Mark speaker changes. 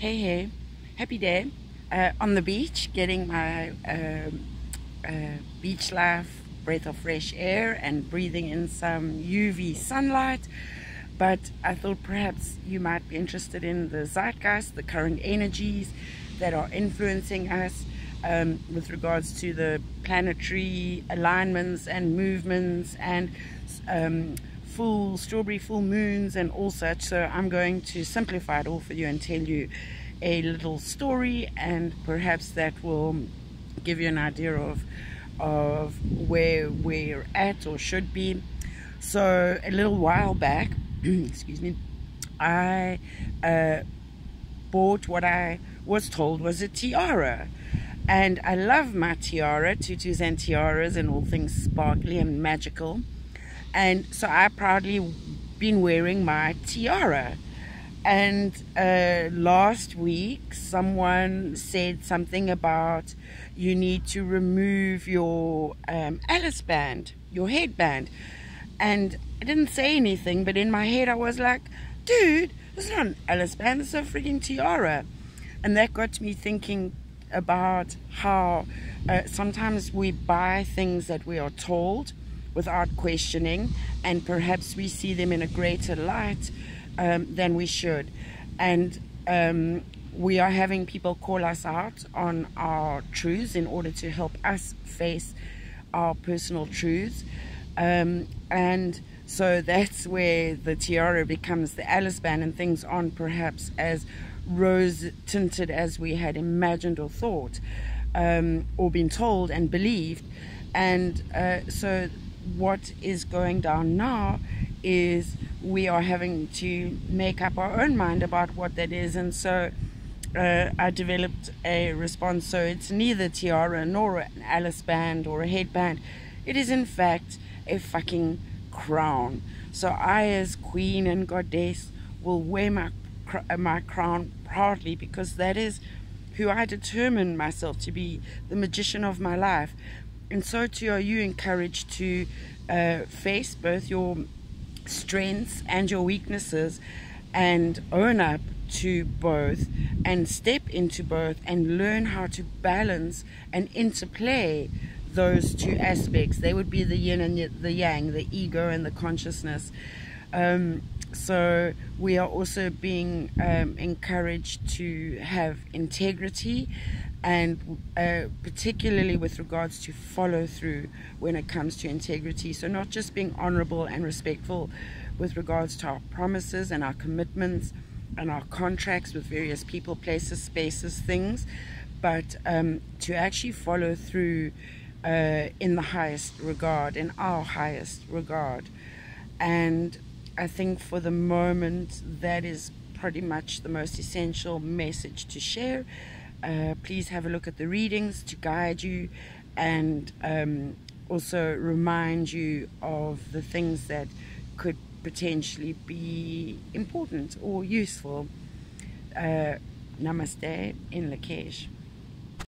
Speaker 1: Hey, happy day. On the beach, getting my beach life, breath of fresh air, and breathing in some UV sunlight. But I thought perhaps you might be interested in the zeitgeist, the current energies that are influencing us with regards to the planetary alignments and movements and strawberry full moons and all such. So I'm going to simplify it all for you and tell you a little story, and perhaps that will give you an idea of where we're at or should be. So a little while back excuse me, I bought what I was told was a tiara, and I love my tiara, tutus and tiaras and all things sparkly and magical. And so I proudly been wearing my tiara. And last week someone said something about you need to remove your Alice band, your headband. And I didn't say anything, but in my head I was like, dude, this is not an Alice band, it's a freaking tiara. And that got me thinking about how sometimes we buy things that we are told without questioning, and perhaps we see them in a greater light than we should. And we are having people call us out on our truths in order to help us face our personal truths. And so that's where the tiara becomes the Alice band, and things aren't perhaps as rose tinted as we had imagined or thought, or been told and believed. And so what is going down now is we are having to make up our own mind about what that is. And so I developed a response. So it's neither tiara nor an Alice band or a headband. It is in fact a fucking crown. So I, as queen and goddess, will wear my crown proudly, because that is who I determine myself to be, the magician of my life. And so too are you encouraged to face both your strengths and your weaknesses, and own up to both, and step into both, and learn how to balance and interplay those two aspects. They would be the yin and the yang, the ego and the consciousness. So we are also being encouraged to have integrity, and particularly with regards to follow through when it comes to integrity. So not just being honorable and respectful with regards to our promises and our commitments and our contracts with various people, places, spaces, things, but to actually follow through in the highest regard, in our highest regard. And I think for the moment that is pretty much the most essential message to share. Please have a look at the readings to guide you, and also remind you of the things that could potentially be important or useful. Namaste in Lakesh.